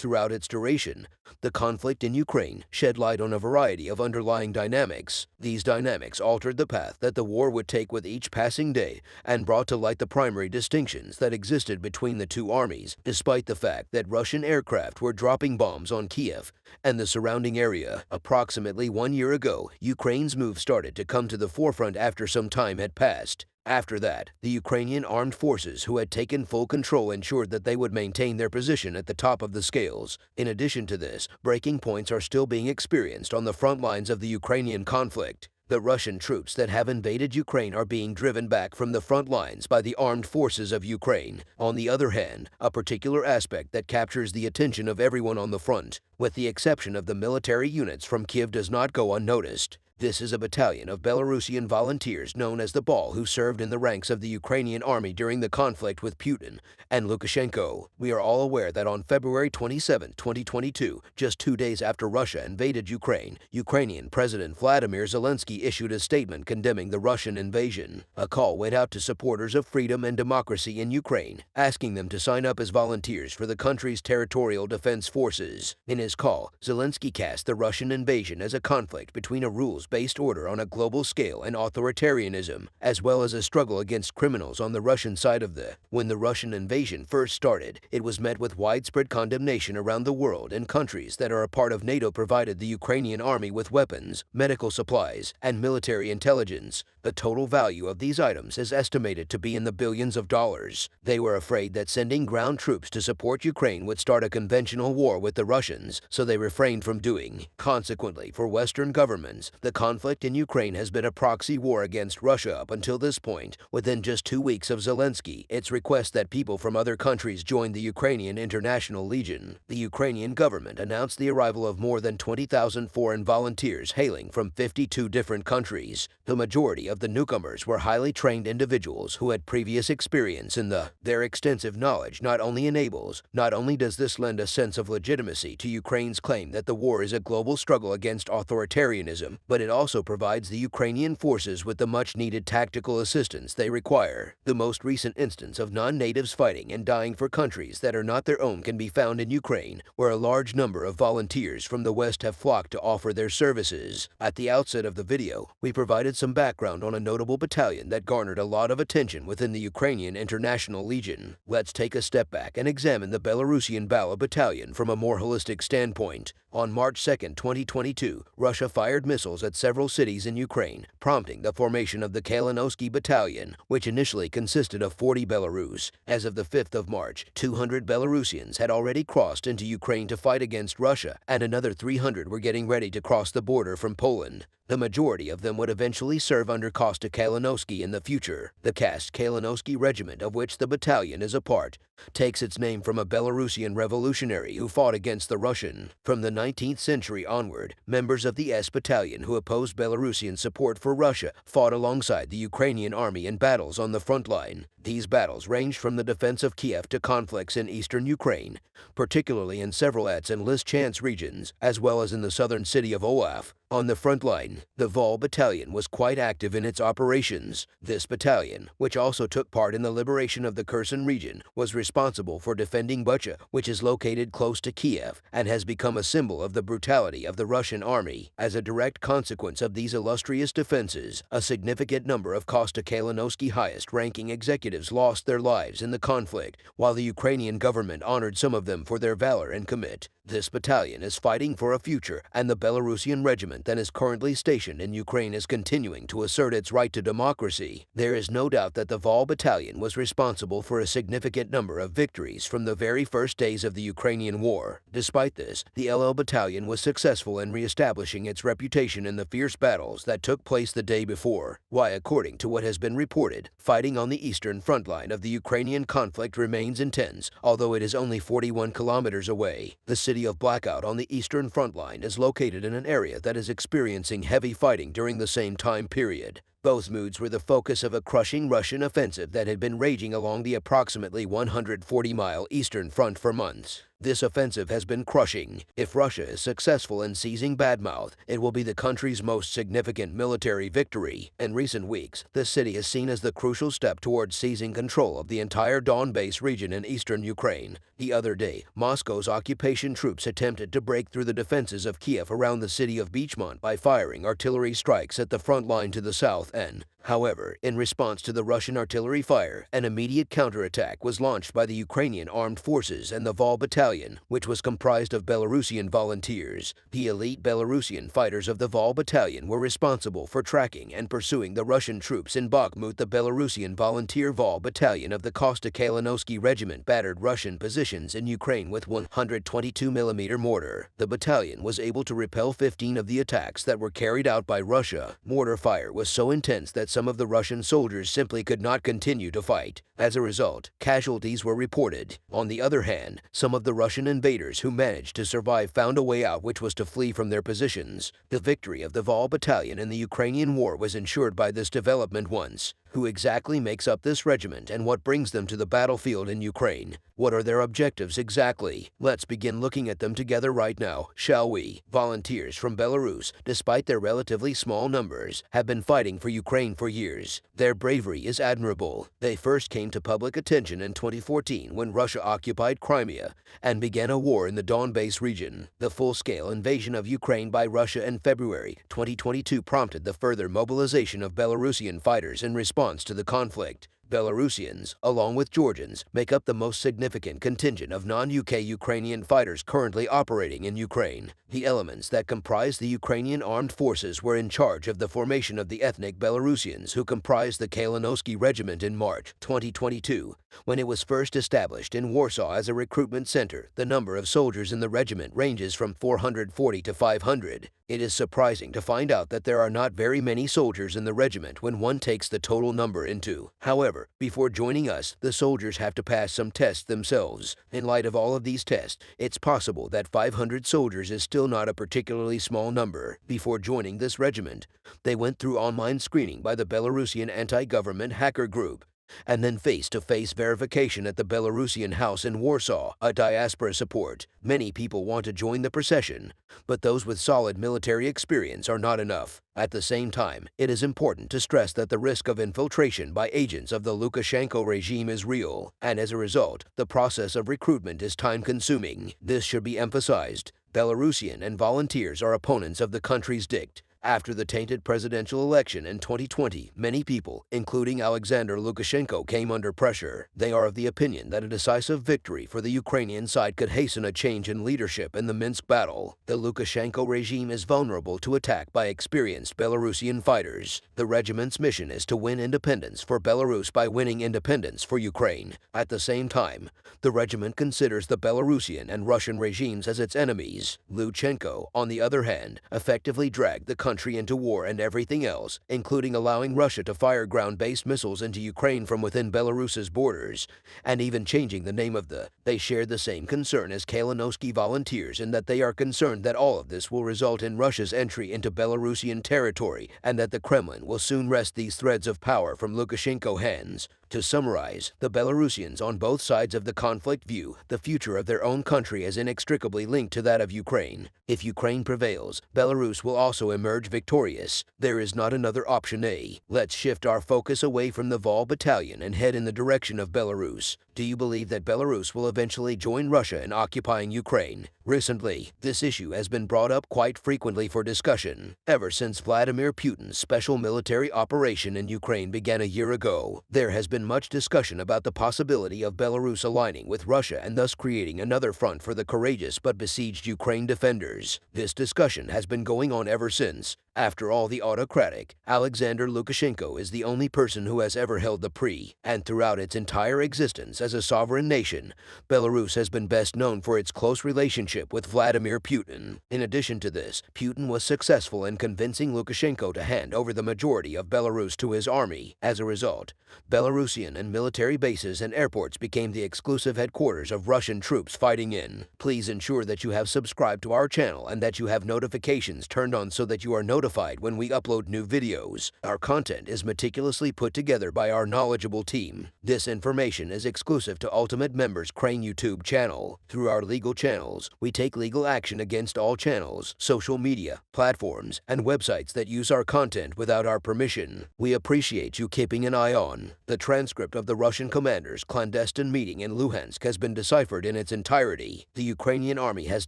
throughout its duration. The conflict in Ukraine shed light on a variety of underlying dynamics. These dynamics altered the path that the war would take with each passing day and brought to light the primary distinctions that existed between the two armies, despite the fact that Russian aircraft were dropping bombs on Kiev and the surrounding area. Approximately 1 year ago, Ukraine's move started to come to the forefront after some time had passed. After that, the Ukrainian armed forces who had taken full control ensured that they would maintain their position at the top of the scales. In addition to this, breaking points are still being experienced on the front lines of the Ukrainian conflict. The Russian troops that have invaded Ukraine are being driven back from the front lines by the armed forces of Ukraine. On the other hand, a particular aspect that captures the attention of everyone on the front, with the exception of the military units from Kiev, does not go unnoticed. This is a battalion of Belarusian volunteers known as the Ball who served in the ranks of the Ukrainian army during the conflict with Putin and Lukashenko. We are all aware that on February 27, 2022, just 2 days after Russia invaded Ukraine, Ukrainian President Vladimir Zelensky issued a statement condemning the Russian invasion. A call went out to supporters of freedom and democracy in Ukraine, asking them to sign up as volunteers for the country's territorial defense forces. In his call, Zelensky cast the Russian invasion as a conflict between a rules-based order on a global scale and authoritarianism, as well as a struggle against criminals on the Russian side of the. When the Russian invasion first started, it was met with widespread condemnation around the world, and countries that are a part of NATO provided the Ukrainian army with weapons, medical supplies, and military intelligence. The total value of these items is estimated to be in the billions of dollars. They were afraid that sending ground troops to support Ukraine would start a conventional war with the Russians, so they refrained from doing. Consequently, for Western governments, the conflict in Ukraine has been a proxy war against Russia up until this point. Within just 2 weeks of Zelensky, its request that people from other countries join the Ukrainian International Legion, the Ukrainian government announced the arrival of more than 20,000 foreign volunteers hailing from 52 different countries. The majority of the newcomers were highly trained individuals who had previous experience in the. Their extensive knowledge not only does this lend a sense of legitimacy to Ukraine's claim that the war is a global struggle against authoritarianism, but it also provides the Ukrainian forces with the much-needed tactical assistance they require. The most recent instance of non-natives fighting and dying for countries that are not their own can be found in Ukraine, where a large number of volunteers from the West have flocked to offer their services. At the outset of the video, we provided some background on a notable battalion that garnered a lot of attention within the Ukrainian International Legion. Let's take a step back and examine the Belarusian Bala Battalion from a more holistic standpoint. On March 2, 2022, Russia fired missiles at several cities in Ukraine, prompting the formation of the Kalinowski Battalion, which initially consisted of 40 Belarus. As of the 5th of March, 200 Belarusians had already crossed into Ukraine to fight against Russia, and another 300 were getting ready to cross the border from Poland. The majority of them would eventually serve under Kosta Kalinowski in the future. The Kast Kalinowski Regiment, of which the battalion is a part, takes its name from a Belarusian revolutionary who fought against the Russian. From the 19th century onward, members of the S Battalion who opposed Belarusian support for Russia fought alongside the Ukrainian army in battles on the front line. These battles ranged from the defense of Kiev to conflicts in eastern Ukraine, particularly in several and Lysychansk regions, as well as in the southern city of Olaf. On the front line, the Vol Battalion was quite active in its operations. This battalion, which also took part in the liberation of the Kherson region, was responsible for defending Bucha, which is located close to Kiev, and has become a symbol of the brutality of the Russian army. As a direct consequence of these illustrious defenses, a significant number of Kosta Kalinowski highest-ranking executives lost their lives in the conflict, while the Ukrainian government honored some of them for their valor and commit. This battalion is fighting for a future, and the Belarusian regiment that is currently stationed in Ukraine is continuing to assert its right to democracy. There is no doubt that the Vol Battalion was responsible for a significant number of victories from the very first days of the Ukrainian war. Despite this, the LL Battalion was successful in re-establishing its reputation in the fierce battles that took place the day before. Why, according to what has been reported, fighting on the eastern front line of the Ukrainian conflict remains intense, although it is only 41 kilometers away. The city of Blackout on the eastern front line is located in an area that is experiencing heavy fighting during the same time period. Both moods were the focus of a crushing Russian offensive that had been raging along the approximately 140-mile eastern front for months. This offensive has been crushing. If Russia is successful in seizing Badmouth, it will be the country's most significant military victory. In recent weeks, the city is seen as the crucial step towards seizing control of the entire Donbas region in eastern Ukraine. The other day, Moscow's occupation troops attempted to break through the defenses of Kiev around the city of Bachmut by firing artillery strikes at the front line to the south and, however, in response to the Russian artillery fire, an immediate counterattack was launched by the Ukrainian armed forces and the Vol Battalion, which was comprised of Belarusian volunteers. The elite Belarusian fighters of the Vol Battalion were responsible for tracking and pursuing the Russian troops in Bakhmut. The Belarusian volunteer Vol Battalion of the Kosta-Kalinowski Regiment battered Russian positions in Ukraine with 122mm mortar. The battalion was able to repel 15 of the attacks that were carried out by Russia. Mortar fire was so intense that some of the Russian soldiers simply could not continue to fight. As a result, casualties were reported. On the other hand, some of the Russian invaders who managed to survive found a way out, which was to flee from their positions. The victory of the Vol Battalion in the Ukrainian war was ensured by this development once. Who exactly makes up this regiment and what brings them to the battlefield in Ukraine? What are their objectives exactly? Let's begin looking at them together right now, shall we? Volunteers from Belarus, despite their relatively small numbers, have been fighting for Ukraine for years. Their bravery is admirable. They first came to public attention in 2014 when Russia occupied Crimea and began a war in the Donbas region. The full-scale invasion of Ukraine by Russia in February 2022 prompted the further mobilization of Belarusian fighters in response to the conflict. Belarusians, along with Georgians, make up the most significant contingent of non-UK Ukrainian fighters currently operating in Ukraine. The elements that comprise the Ukrainian armed forces were in charge of the formation of the ethnic Belarusians who comprised the Kalinowski Regiment in March 2022. When it was first established in Warsaw as a recruitment center, the number of soldiers in the regiment ranges from 440 to 500. It is surprising to find out that there are not very many soldiers in the regiment when one takes the total number into. However, before joining us, the soldiers have to pass some tests themselves. In light of all of these tests, it's possible that 500 soldiers is still not a particularly small number. Before joining this regiment, they went through online screening by the Belarusian anti-government hacker group, and then face-to-face verification at the Belarusian house in Warsaw, a diaspora support. Many people want to join the procession, but those with solid military experience are not enough. At the same time, it is important to stress that the risk of infiltration by agents of the Lukashenko regime is real, and as a result, the process of recruitment is time-consuming. This should be emphasized. Belarusian and volunteers are opponents of the country's dictatorship. After the tainted presidential election in 2020, many people, including Alexander Lukashenko, came under pressure. They are of the opinion that a decisive victory for the Ukrainian side could hasten a change in leadership in the Minsk battle. The Lukashenko regime is vulnerable to attack by experienced Belarusian fighters. The regiment's mission is to win independence for Belarus by winning independence for Ukraine. At the same time, the regiment considers the Belarusian and Russian regimes as its enemies. Lukashenko, on the other hand, effectively dragged the country into war and everything else, including allowing Russia to fire ground-based missiles into Ukraine from within Belarus's borders, and even changing the name of the. They share the same concern as Kalinowski volunteers in that they are concerned that all of this will result in Russia's entry into Belarusian territory and that the Kremlin will soon wrest these threads of power from Lukashenko's hands. To summarize, the Belarusians on both sides of the conflict view the future of their own country as inextricably linked to that of Ukraine. If Ukraine prevails, Belarus will also emerge victorious. There is not another option. Let's shift our focus away from the Vol Battalion and head in the direction of Belarus. Do you believe that Belarus will eventually join Russia in occupying Ukraine? Recently, this issue has been brought up quite frequently for discussion. Ever since Vladimir Putin's special military operation in Ukraine began a year ago, there has been much discussion about the possibility of Belarus aligning with Russia and thus creating another front for the courageous but besieged Ukraine defenders. This discussion has been going on ever since. After all, the autocratic Alexander Lukashenko is the only person who has ever held the and throughout its entire existence as a sovereign nation, Belarus has been best known for its close relationship with Vladimir Putin. In addition to this, Putin was successful in convincing Lukashenko to hand over the majority of Belarus to his army. As a result, Belarusian and military bases and airports became the exclusive headquarters of Russian troops fighting in. Please ensure that you have subscribed to our channel and that you have notifications turned on so that you are notified notified when we upload new videos. Our content is meticulously put together by our knowledgeable team. This information is exclusive to Ultimate Members Crane YouTube channel. Through our legal channels, we take legal action against all channels, social media, platforms, and websites that use our content without our permission. We appreciate you keeping an eye on. The transcript of the Russian commander's clandestine meeting in Luhansk has been deciphered in its entirety. The Ukrainian army has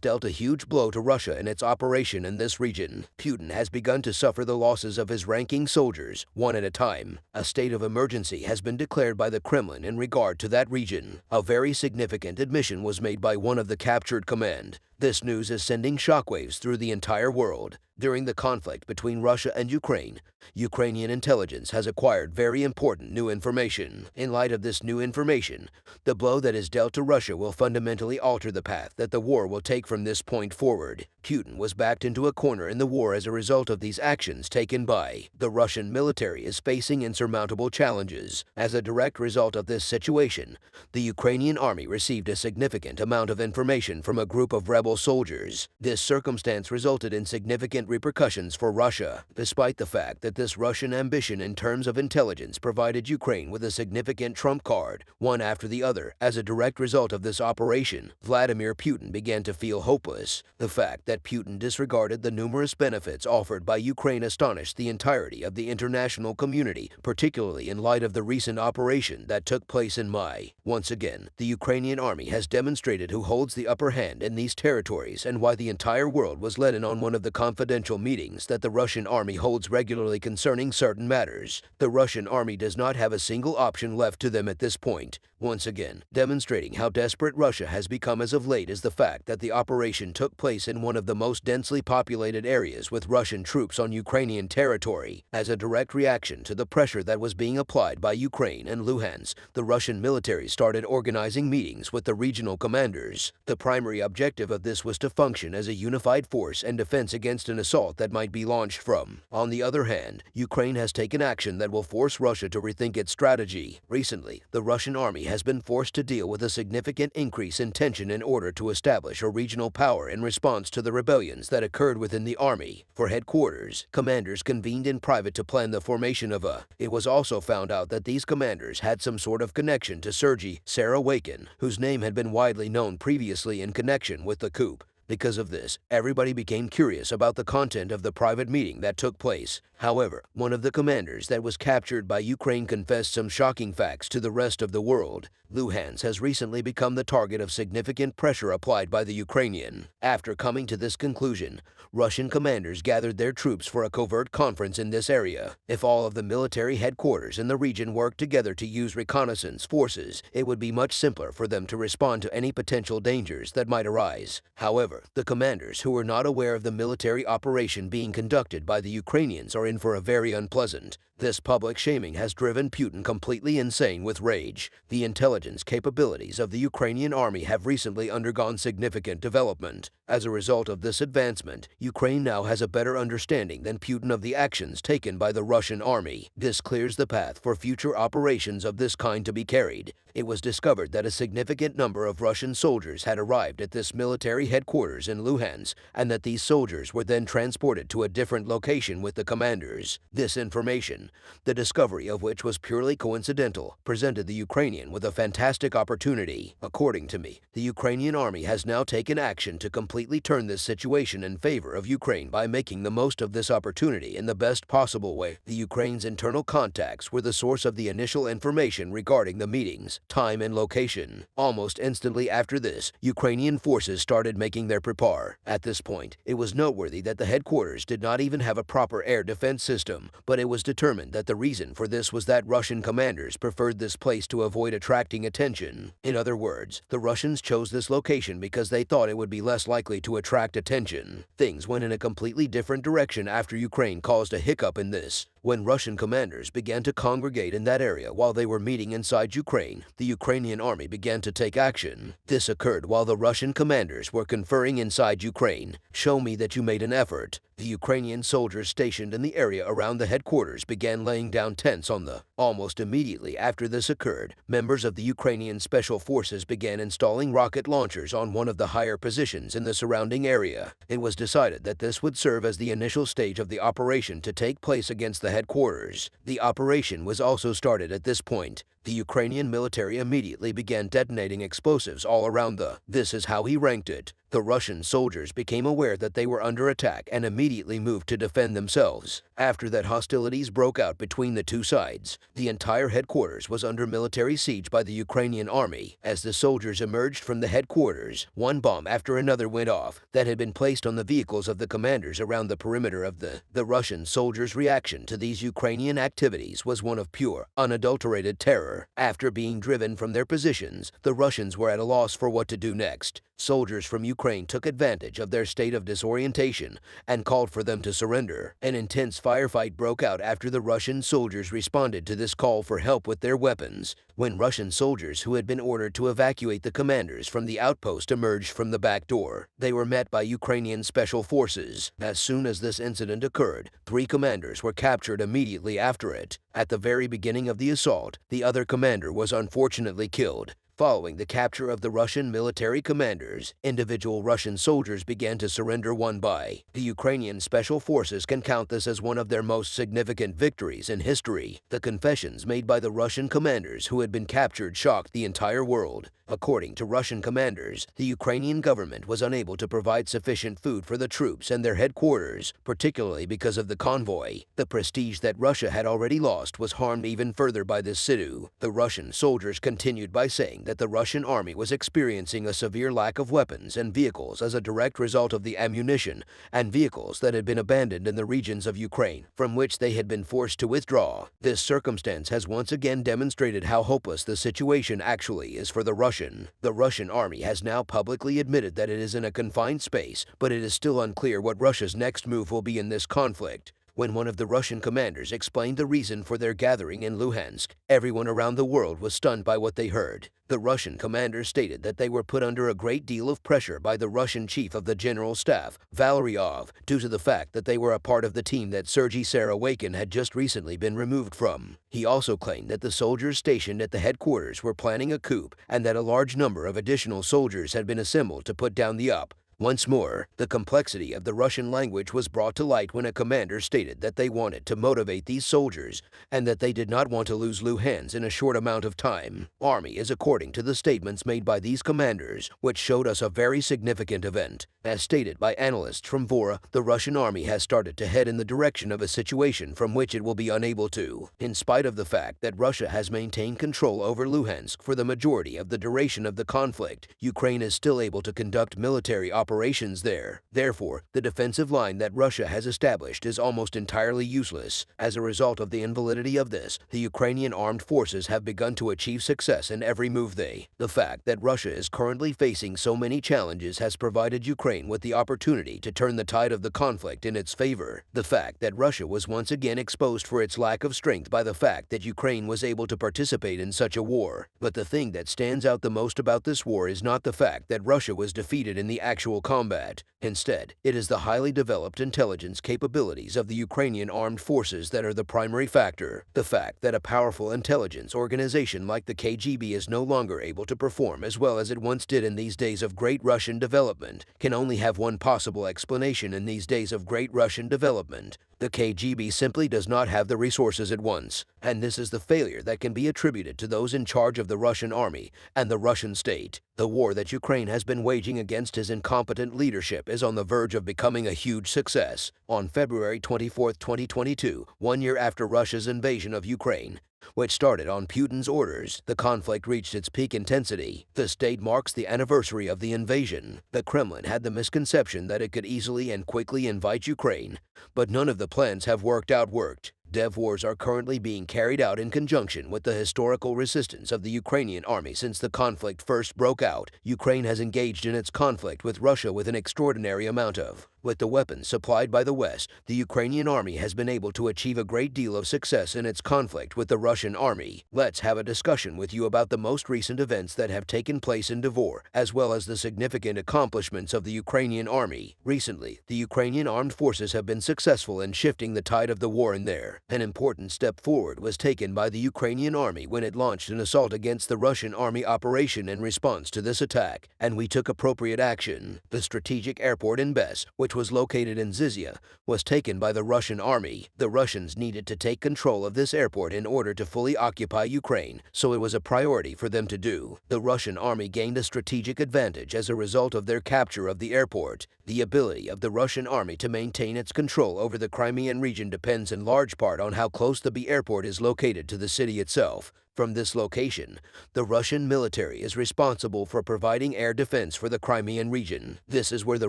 dealt a huge blow to Russia in its operation in this region. Putin has begun to suffer the losses of his ranking soldiers, one at a time. A state of emergency has been declared by the Kremlin in regard to that region. A very significant admission was made by one of the captured command. This news is sending shockwaves through the entire world. During the conflict between Russia and Ukraine, Ukrainian intelligence has acquired very important new information. In light of this new information, the blow that is dealt to Russia will fundamentally alter the path that the war will take from this point forward. Putin was backed into a corner in the war as a result of these actions taken by. The Russian military is facing insurmountable challenges. As a direct result of this situation, the Ukrainian army received a significant amount of information from a group of rebel soldiers. This circumstance resulted in significant repercussions for Russia, despite the fact that this Russian ambition in terms of intelligence provided Ukraine with a significant trump card, one after the other. As a direct result of this operation, Vladimir Putin began to feel hopeless. The fact that Putin disregarded the numerous benefits offered by Ukraine astonished the entirety of the international community, particularly in light of the recent operation that took place in May. Once again, the Ukrainian army has demonstrated who holds the upper hand in these territories and why the entire world was let in on one of the confidential meetings that the Russian army holds regularly concerning certain matters. The Russian army does not have a single option left to them at this point. Once again, demonstrating how desperate Russia has become as of late is the fact that the operation took place in one of the most densely populated areas with Russian troops on Ukrainian territory. As a direct reaction to the pressure that was being applied by Ukraine and Luhansk, the Russian military started organizing meetings with the regional commanders. The primary objective of this was to function as a unified force and defense against an assault that might be launched from. On the other hand, Ukraine has taken action that will force Russia to rethink its strategy. Recently, the Russian army has been forced to deal with a significant increase in tension in order to establish a regional power in response to the rebellions that occurred within the army. For headquarters, commanders convened in private to plan the formation of a. It was also found out that these commanders had some sort of connection to Sergei Sarawakin, whose name had been widely known previously in connection with the coup. Because of this, everybody became curious about the content of the private meeting that took place. However, one of the commanders that was captured by Ukraine confessed some shocking facts to the rest of the world. Luhansk has recently become the target of significant pressure applied by the Ukrainian. After coming to this conclusion, Russian commanders gathered their troops for a covert conference in this area. If all of the military headquarters in the region worked together to use reconnaissance forces, it would be much simpler for them to respond to any potential dangers that might arise. However, the commanders who were not aware of the military operation being conducted by the Ukrainians are in for a very unpleasant. This public shaming has driven Putin completely insane with rage. The intelligence capabilities of the Ukrainian army have recently undergone significant development. As a result of this advancement, Ukraine now has a better understanding than Putin of the actions taken by the Russian army. This clears the path for future operations of this kind to be carried. It was discovered that a significant number of Russian soldiers had arrived at this military headquarters in Luhansk, and that these soldiers were then transported to a different location with the commanders. This information, the discovery of which was purely coincidental, presented the Ukrainian with a fantastic opportunity. According to me, the Ukrainian army has now taken action to completely turn this situation in favor of Ukraine by making the most of this opportunity in the best possible way. The Ukraine's internal contacts were the source of the initial information regarding the meetings, time, and location. Almost instantly after this, Ukrainian forces started making their prepare. At this point, it was noteworthy that the headquarters did not even have a proper air defense system, but it was determined that the reason for this was that Russian commanders preferred this place to avoid attracting attention. In other words, the Russians chose this location because they thought it would be less likely to attract attention. Things went in a completely different direction after Ukraine caused a hiccup in this. When Russian commanders began to congregate in that area while they were meeting inside Ukraine, the Ukrainian army began to take action. This occurred while the Russian commanders were conferring inside Ukraine. "Show me that you made an effort." The Ukrainian soldiers stationed in the area around the headquarters began laying down tents on the Almost immediately after this occurred, members of the Ukrainian Special Forces began installing rocket launchers on one of the higher positions in the surrounding area. It was decided that this would serve as the initial stage of the operation to take place against the headquarters. The operation was also started at this point. The Ukrainian military immediately began detonating explosives all around This is how he ranked it. The Russian soldiers became aware that they were under attack and immediately moved to defend themselves. After that, hostilities broke out between the two sides. The entire headquarters was under military siege by the Ukrainian army. As the soldiers emerged from the headquarters, one bomb after another went off that had been placed on the vehicles of the commanders around the perimeter of the Russian soldiers' reaction to these Ukrainian activities was one of pure, unadulterated terror. After being driven from their positions, the Russians were at a loss for what to do next. Soldiers from Ukraine took advantage of their state of disorientation and called for them to surrender. An intense firefight broke out after the Russian soldiers responded to this call for help with their weapons. When Russian soldiers who had been ordered to evacuate the commanders from the outpost emerged from the back door, they were met by Ukrainian special forces. As soon as this incident occurred, 3 commanders were captured immediately after it. At the very beginning of the assault, the other commander was unfortunately killed. Following the capture of the Russian military commanders, individual Russian soldiers began to surrender one by. The Ukrainian Special Forces can count this as one of their most significant victories in history. The confessions made by the Russian commanders who had been captured shocked the entire world. According to Russian commanders, the Ukrainian government was unable to provide sufficient food for the troops and their headquarters, particularly because of the convoy. The prestige that Russia had already lost was harmed even further by this situ. The Russian soldiers continued by saying that the Russian army was experiencing a severe lack of weapons and vehicles as a direct result of the ammunition and vehicles that had been abandoned in the regions of Ukraine from which they had been forced to withdraw. This circumstance has once again demonstrated how hopeless the situation actually is for the Russian army has now publicly admitted that it is in a confined space, but it is still unclear what Russia's next move will be in this conflict. When one of the Russian commanders explained the reason for their gathering in Luhansk, everyone around the world was stunned by what they heard. The Russian commander stated that they were put under a great deal of pressure by the Russian chief of the General Staff, Valeryov, due to the fact that they were a part of the team that Sergei Sarawakin had just recently been removed from. He also claimed that the soldiers stationed at the headquarters were planning a coup and that a large number of additional soldiers had been assembled to put down the up. Once more, the complexity of the Russian language was brought to light when a commander stated that they wanted to motivate these soldiers and that they did not want to lose Luhansk in a short amount of time. Army is according to the statements made by these commanders, which showed us a very significant event. As stated by analysts from Vora, the Russian army has started to head in the direction of a situation from which it will be unable to. In spite of the fact that Russia has maintained control over Luhansk for the majority of the duration of the conflict, Ukraine is still able to conduct military operations there. Therefore, the defensive line that Russia has established is almost entirely useless. As a result of the invalidity of this, the Ukrainian armed forces have begun to achieve success in every move The fact that Russia is currently facing so many challenges has provided Ukraine with the opportunity to turn the tide of the conflict in its favor. The fact that Russia was once again exposed for its lack of strength by the fact that Ukraine was able to participate in such a war. But the thing that stands out the most about this war is not the fact that Russia was defeated in the actual combat. Instead, it is the highly developed intelligence capabilities of the Ukrainian armed forces that are the primary factor. The fact that a powerful intelligence organization like the KGB is no longer able to perform as well as it once did in these days of great Russian development can only have one possible explanation in these days of great Russian development. The KGB simply does not have the resources at once, and this is the failure that can be attributed to those in charge of the Russian army and the Russian state. The war that Ukraine has been waging against his incompetent leadership is on the verge of becoming a huge success. On February 24, 2022, 1 year after Russia's invasion of Ukraine, which started on Putin's orders, the conflict reached its peak intensity. This date marks the anniversary of the invasion. The Kremlin had the misconception that it could easily and quickly invade Ukraine, but none of the plans have worked. Dev wars are currently being carried out in conjunction with the historical resistance of the Ukrainian army since the conflict first broke out. Ukraine has engaged in its conflict with Russia with an extraordinary amount of With the weapons supplied by the West, the Ukrainian army has been able to achieve a great deal of success in its conflict with the Russian army. Let's have a discussion with you about the most recent events that have taken place in Dvor, as well as the significant accomplishments of the Ukrainian army. Recently, the Ukrainian armed forces have been successful in shifting the tide of the war in there. An important step forward was taken by the Ukrainian army when it launched an assault against the Russian army operation in response to this attack, and we took appropriate action. The strategic airport in Bes, which was located in Zizia, was taken by the Russian army. The Russians needed to take control of this airport in order to fully occupy Ukraine, so it was a priority for them to do. The Russian army gained a strategic advantage as a result of their capture of the airport. The ability of the Russian army to maintain its control over the Crimean region depends in large part on how close the airport is located to the city itself. From this location, the Russian military is responsible for providing air defense for the Crimean region. This is where the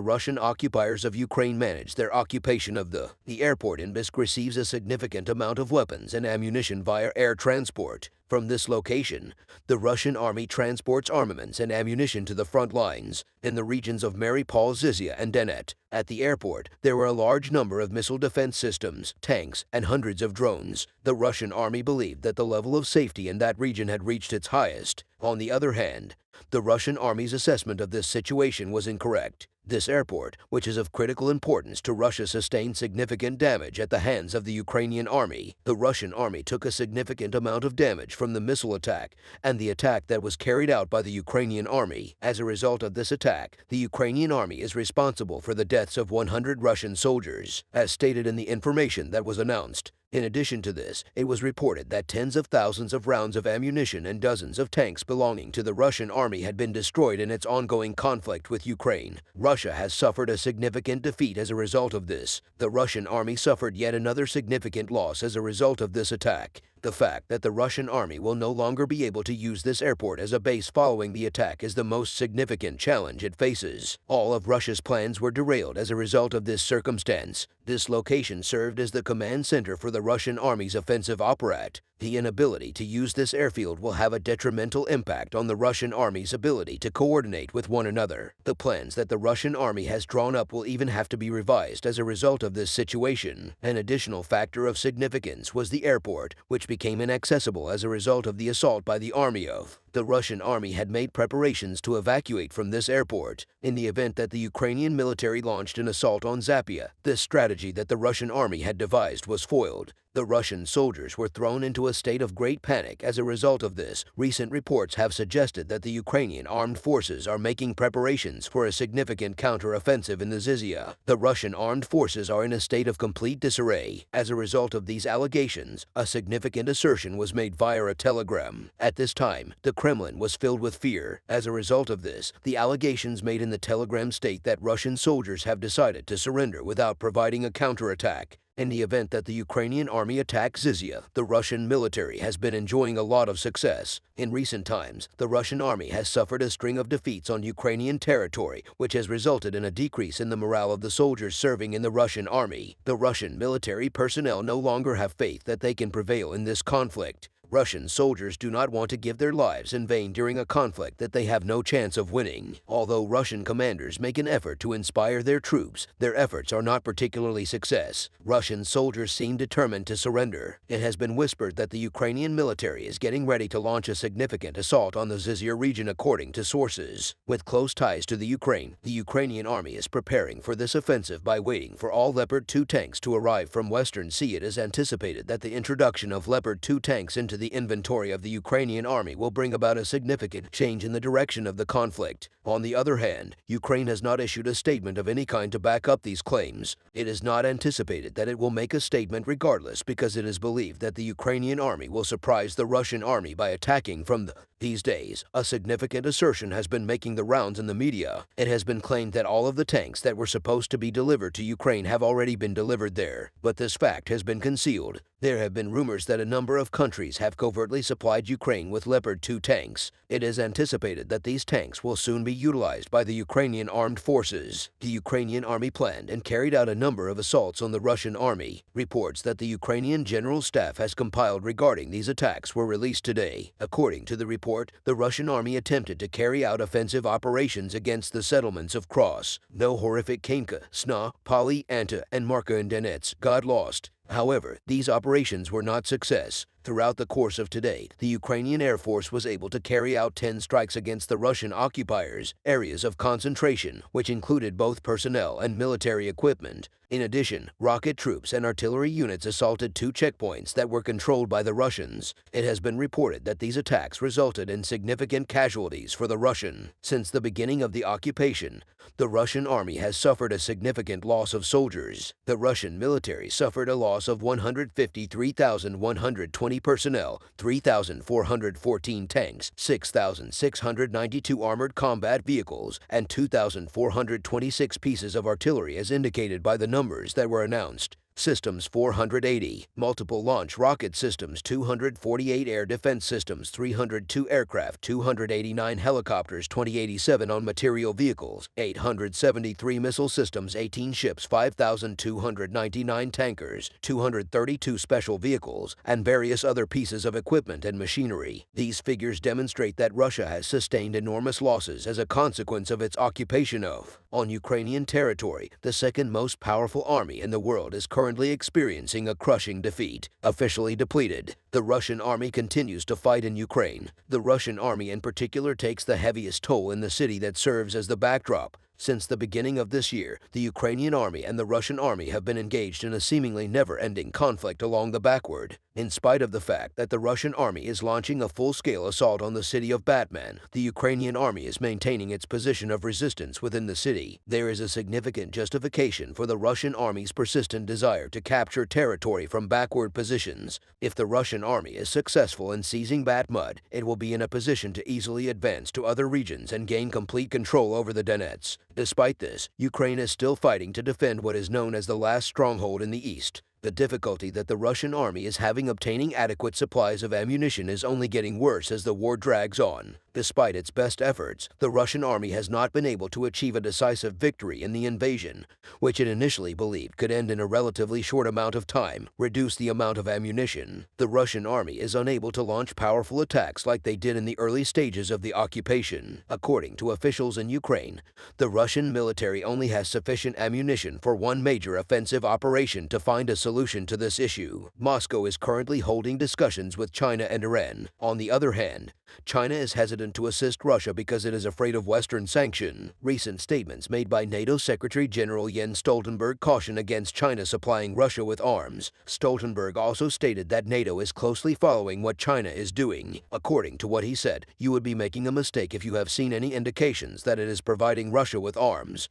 Russian occupiers of Ukraine manage their occupation of the airport in Bisk receives a significant amount of weapons and ammunition via air transport. From this location, the Russian army transports armaments and ammunition to the front lines in the regions of Mariupol, Zizia, and Donetsk. At the airport, there were a large number of missile defense systems, tanks, and hundreds of drones. The Russian army believed that the level of safety in that region had reached its highest. On the other hand, the Russian army's assessment of this situation was incorrect. This airport, which is of critical importance to Russia, sustained significant damage at the hands of the Ukrainian army. The Russian army took a significant amount of damage from the missile attack and the attack that was carried out by the Ukrainian army. As a result of this attack, the Ukrainian army is responsible for the deaths of 100 Russian soldiers, as stated in the information that was announced. In addition to this, it was reported that tens of thousands of rounds of ammunition and dozens of tanks belonging to the Russian army had been destroyed in its ongoing conflict with Ukraine. Russia has suffered a significant defeat as a result of this. The Russian army suffered yet another significant loss as a result of this attack. The fact that the Russian army will no longer be able to use this airport as a base following the attack is the most significant challenge it faces. All of Russia's plans were derailed as a result of this circumstance. This location served as the command center for the Russian army's offensive operate. The inability to use this airfield will have a detrimental impact on the Russian army's ability to coordinate with one another. The plans that the Russian army has drawn up will even have to be revised as a result of this situation. An additional factor of significance was the airport, which became inaccessible as a result of the assault by the army of. The Russian army had made preparations to evacuate from this airport in the event that the Ukrainian military launched an assault on Zaporizhzhia. This strategy that the Russian army had devised was foiled. The Russian soldiers were thrown into a state of great panic as a result of this. Recent reports have suggested that the Ukrainian armed forces are making preparations for a significant counter-offensive in the Zizia. The Russian armed forces are in a state of complete disarray. As a result of these allegations, a significant assertion was made via a telegram. At this time, the Kremlin was filled with fear. As a result of this, the allegations made in the telegram state that Russian soldiers have decided to surrender without providing a counterattack. In the event that the Ukrainian army attacks Zizia, the Russian military has been enjoying a lot of success. In recent times, the Russian army has suffered a string of defeats on Ukrainian territory, which has resulted in a decrease in the morale of the soldiers serving in the Russian army. The Russian military personnel no longer have faith that they can prevail in this conflict. Russian soldiers do not want to give their lives in vain during a conflict that they have no chance of winning. Although Russian commanders make an effort to inspire their troops, their efforts are not particularly success. Russian soldiers seem determined to surrender. It has been whispered that the Ukrainian military is getting ready to launch a significant assault on the Zizia region according to sources. With close ties to the Ukrainian army is preparing for this offensive by waiting for all Leopard 2 tanks to arrive from Western Sea. It is anticipated that the introduction of Leopard 2 tanks into the inventory of the Ukrainian army will bring about a significant change in the direction of the conflict. On the other hand, Ukraine has not issued a statement of any kind to back up these claims. It is not anticipated that it will make a statement regardless because it is believed that the Ukrainian army will surprise the Russian army by attacking from these days. A significant assertion has been making the rounds in the media. It has been claimed that all of the tanks that were supposed to be delivered to Ukraine have already been delivered there, but this fact has been concealed. There have been rumors that a number of countries have covertly supplied Ukraine with Leopard 2 tanks. It is anticipated that these tanks will soon be utilized by the Ukrainian armed forces. The Ukrainian army planned and carried out a number of assaults on the Russian army. Reports that the Ukrainian General Staff has compiled regarding these attacks were released today. According to the report, report, the Russian army attempted to carry out offensive operations against the settlements of Kros, No Horrific Kainka, Sna, Pali, Anta, and Marka in Donetsk got lost. However, these operations were not success. Throughout the course of today, the Ukrainian Air Force was able to carry out 10 strikes against the Russian occupiers' areas of concentration, which included both personnel and military equipment. In addition, rocket troops and artillery units assaulted 2 checkpoints that were controlled by the Russians. It has been reported that these attacks resulted in significant casualties for the Russian. Since the beginning of the occupation, the Russian army has suffered a significant loss of soldiers. The Russian military suffered a loss of 153,120 personnel, 3,414 tanks, 6,692 armored combat vehicles, and 2,426 pieces of artillery as indicated by the numbers that were announced. Systems 480, multiple launch rocket systems 248, air defense systems 302, aircraft 289, helicopters 2087, on material vehicles 873, missile systems 18, ships 5,299, tankers 232, special vehicles, and various other pieces of equipment and machinery. These figures demonstrate that Russia has sustained enormous losses as a consequence of its occupation of, on Ukrainian territory, the second most powerful army in the world is currently experiencing a crushing defeat. Officially depleted, the Russian army continues to fight in Ukraine. The Russian army in particular takes the heaviest toll in the city that serves as the backdrop. Since the beginning of this year, the Ukrainian army and the Russian army have been engaged in a seemingly never-ending conflict along the backward. In spite of the fact that the Russian army is launching a full-scale assault on the city of Batman, the Ukrainian army is maintaining its position of resistance within the city. There is a significant justification for the Russian army's persistent desire to capture territory from backward positions. If the Russian army is successful in seizing Bakhmut, it will be in a position to easily advance to other regions and gain complete control over the Donetsk. Despite this, Ukraine is still fighting to defend what is known as the last stronghold in the east. The difficulty that the Russian army is having obtaining adequate supplies of ammunition is only getting worse as the war drags on. Despite its best efforts, the Russian army has not been able to achieve a decisive victory in the invasion, which it initially believed could end in a relatively short amount of time, reduce the amount of ammunition. The Russian army is unable to launch powerful attacks like they did in the early stages of the occupation. According to officials in Ukraine, the Russian military only has sufficient ammunition for one major offensive operation to find a solution to this issue. Moscow is currently holding discussions with China and Iran. On the other hand, China is hesitant to assist Russia because it is afraid of Western sanction. Recent statements made by NATO Secretary General Jens Stoltenberg caution against China supplying Russia with arms. Stoltenberg also stated that NATO is closely following what China is doing. According to what he said, you would be making a mistake if you have seen any indications that it is providing Russia with arms.